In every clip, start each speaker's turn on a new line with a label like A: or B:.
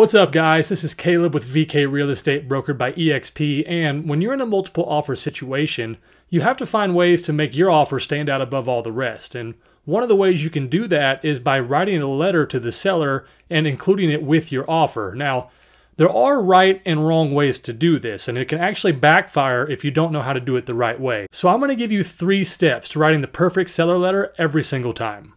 A: What's up, guys? This is Caleb with VK Real Estate, brokered by EXP, and when you're in a multiple offer situation, you have to find ways to make your offer stand out above all the rest. And one of the ways you can do that is by writing a letter to the seller and including it with your offer. Now, there are right and wrong ways to do this, and it can actually backfire if you don't know how to do it the right way. So I'm going to give you 3 steps to writing the perfect seller letter every single time.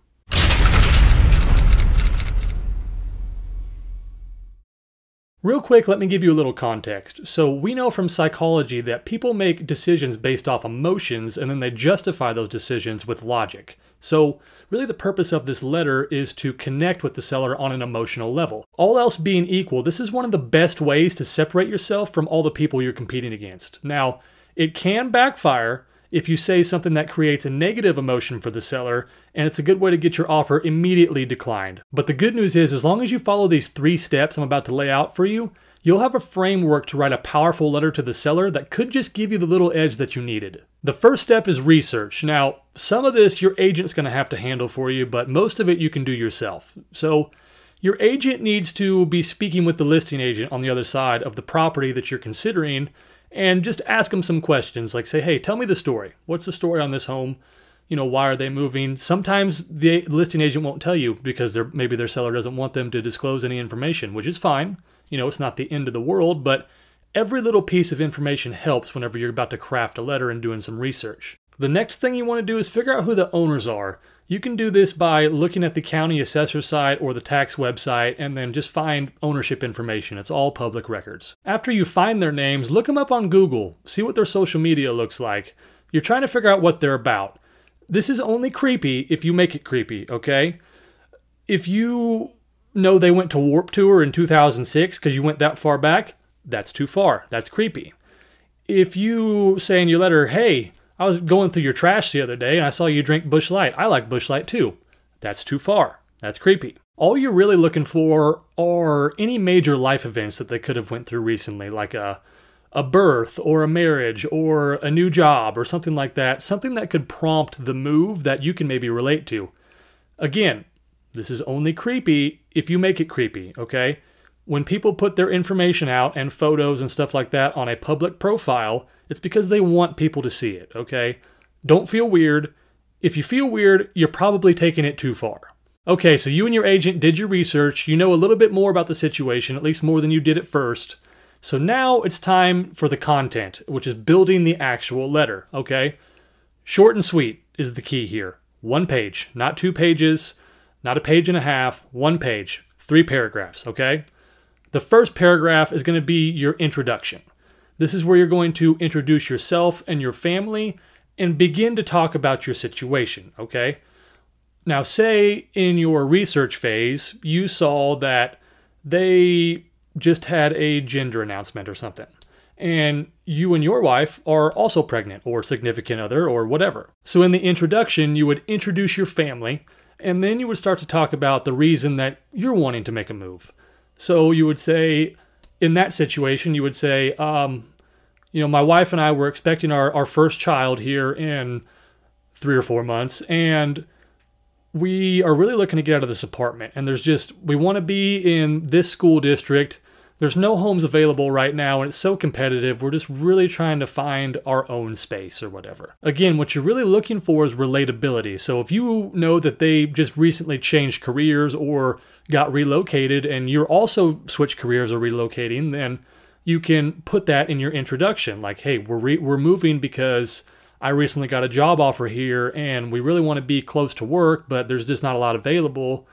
A: Real quick, let me give you a little context. So we know from psychology that people make decisions based off emotions and then they justify those decisions with logic. So really the purpose of this letter is to connect with the seller on an emotional level. All else being equal, this is one of the best ways to separate yourself from all the people you're competing against. Now, it can backfire if you say something that creates a negative emotion for the seller, and it's a good way to get your offer immediately declined. But the good news is, as long as you follow these 3 steps I'm about to lay out for you, you'll have a framework to write a powerful letter to the seller that could just give you the little edge that you needed. The first step is research. Now, some of this your agent's going to have to handle for you, but most of it you can do yourself. So your agent needs to be speaking with the listing agent on the other side of the property that you're considering, and just ask them some questions, like say, hey, tell me the story. What's the story on this home? You know, why are they moving? Sometimes the listing agent won't tell you because maybe their seller doesn't want them to disclose any information, which is fine. You know, it's not the end of the world, but every little piece of information helps whenever you're about to craft a letter and doing some research. The next thing you want to do is figure out who the owners are. You can do this by looking at the county assessor site or the tax website and then just find ownership information. It's all public records. After you find their names, look them up on Google. See what their social media looks like. You're trying to figure out what they're about. This is only creepy if you make it creepy, okay? If you know they went to Warped Tour in 2006 because you went that far back, that's too far. That's creepy. If you say in your letter, hey, I was going through your trash the other day and I saw you drink Busch Light. I like Busch Light too. That's too far. That's creepy. All you're really looking for are any major life events that they could have went through recently, like a birth or a marriage or a new job or something like that. Something that could prompt the move that you can maybe relate to. Again, this is only creepy if you make it creepy, okay? When people put their information out and photos and stuff like that on a public profile, it's because they want people to see it, okay? Don't feel weird. If you feel weird, you're probably taking it too far. Okay, so you and your agent did your research. You know a little bit more about the situation, at least more than you did at first. So now it's time for the content, which is building the actual letter, okay? Short and sweet is the key here. 1 page, not 2 pages, not a page and a half, 1 page, 3 paragraphs, okay? The first paragraph is going to be your introduction. This is where you're going to introduce yourself and your family and begin to talk about your situation, okay? Now, say in your research phase, you saw that they just had a gender announcement or something, and you and your wife are also pregnant or significant other or whatever. So in the introduction, you would introduce your family, and then you would start to talk about the reason that you're wanting to make a move. So you would say, in that situation, you would say, you know, my wife and I were expecting our first child here in 3 or 4 months, and we are really looking to get out of this apartment. And we want to be in this school district. There's no homes available right now, and it's so competitive. We're just really trying to find our own space or whatever. Again, what you're really looking for is relatability. So if you know that they just recently changed careers or got relocated and you're also switched careers or relocating, then you can put that in your introduction. Like, hey, we're moving because I recently got a job offer here and we really want to be close to work, but there's just not a lot available.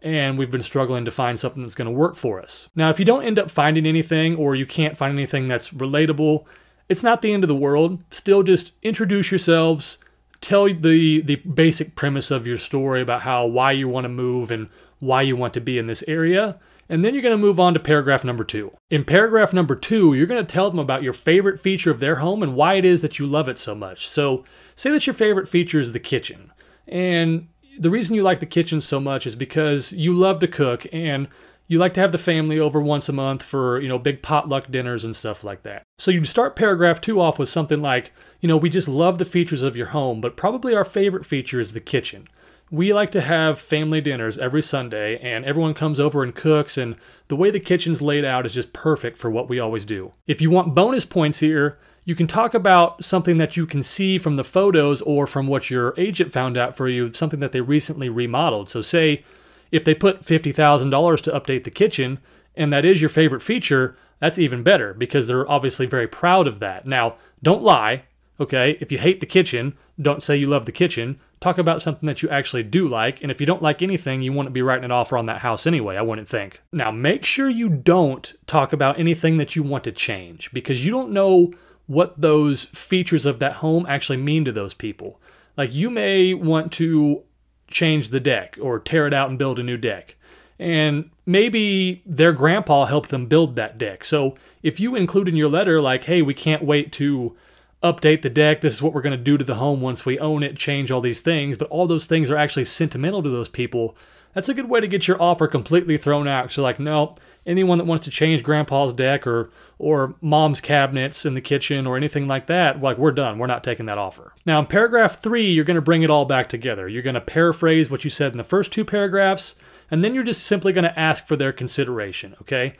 A: And we've been struggling to find something that's going to work for us. Now, if you don't end up finding anything or you can't find anything that's relatable, it's not the end of the world. Still just introduce yourselves, tell the basic premise of your story about why you want to move and why you want to be in this area. And then you're going to move on to paragraph number 2. In paragraph number 2, you're going to tell them about your favorite feature of their home and why it is that you love it so much. So say that your favorite feature is the kitchen. And the reason you like the kitchen so much is because you love to cook and you like to have the family over once a month for, you know, big potluck dinners and stuff like that. So you'd start paragraph 2 off with something like, you know, we just love the features of your home, but probably our favorite feature is the kitchen. We like to have family dinners every Sunday, and everyone comes over and cooks, and the way the kitchen's laid out is just perfect for what we always do. If you want bonus points here, you can talk about something that you can see from the photos or from what your agent found out for you, something that they recently remodeled. So say if they put $50,000 to update the kitchen, and that is your favorite feature, that's even better because they're obviously very proud of that. Now, don't lie, okay? If you hate the kitchen, don't say you love the kitchen. Talk about something that you actually do like, and if you don't like anything, you wouldn't be writing an offer on that house anyway, I wouldn't think. Now, make sure you don't talk about anything that you want to change, because you don't know what those features of that home actually mean to those people. Like, you may want to change the deck or tear it out and build a new deck. And maybe their grandpa helped them build that deck. So if you include in your letter like, hey, we can't wait to update the deck, this is what we're going to do to the home once we own it, change all these things, but all those things are actually sentimental to those people, that's a good way to get your offer completely thrown out. So like, no, anyone that wants to change grandpa's deck or mom's cabinets in the kitchen or anything like that, like, we're done. We're not taking that offer. Now in paragraph 3, you're going to bring it all back together. You're going to paraphrase what you said in the first 2 paragraphs, and then you're just simply going to ask for their consideration, okay?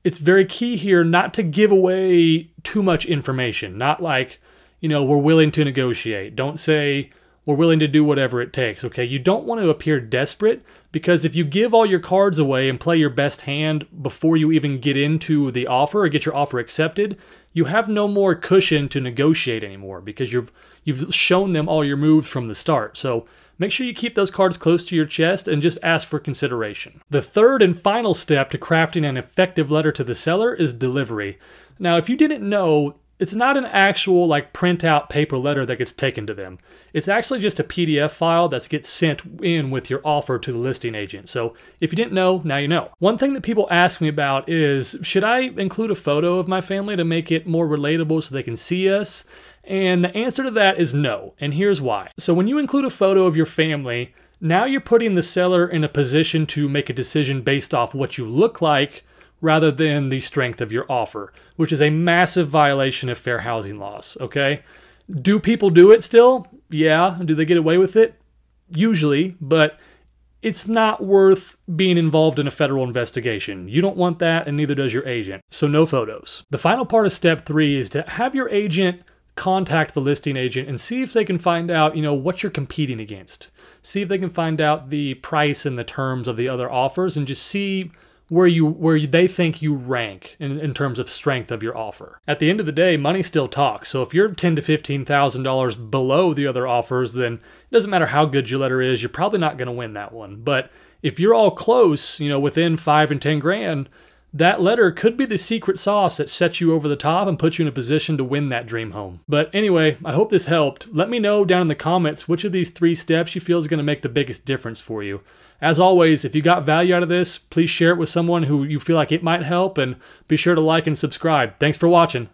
A: It's very key here not to give away too much information. Not like, you know, we're willing to negotiate. Don't say we're willing to do whatever it takes, okay? You don't want to appear desperate, because if you give all your cards away and play your best hand before you even get into the offer or get your offer accepted, you have no more cushion to negotiate anymore because you've shown them all your moves from the start. So make sure you keep those cards close to your chest and just ask for consideration. The third and final step to crafting an effective letter to the seller is delivery. Now, if you didn't know, it's not an actual like printout paper letter that gets taken to them. It's actually just a PDF file that gets sent in with your offer to the listing agent. So if you didn't know, now you know. One thing that people ask me about is, should I include a photo of my family to make it more relatable so they can see us? And the answer to that is no, and here's why. So when you include a photo of your family, now you're putting the seller in a position to make a decision based off what you look like rather than the strength of your offer, which is a massive violation of fair housing laws, okay? Do people do it still? Yeah. Do they get away with it? Usually, but it's not worth being involved in a federal investigation. You don't want that, and neither does your agent. So no photos. The final part of step 3 is to have your agent contact the listing agent and see if they can find out, you know, what you're competing against. See if they can find out the price and the terms of the other offers, and just see where they think you rank in terms of strength of your offer. At the end of the day, money still talks. So if you're $10,000 to $15,000 below the other offers, then it doesn't matter how good your letter is, you're probably not going to win that one. But if you're all close, you know, within 5 and 10 grand, that letter could be the secret sauce that sets you over the top and puts you in a position to win that dream home. But anyway, I hope this helped. Let me know down in the comments which of these 3 steps you feel is going to make the biggest difference for you. As always, if you got value out of this, please share it with someone who you feel like it might help, and be sure to like and subscribe. Thanks for watching.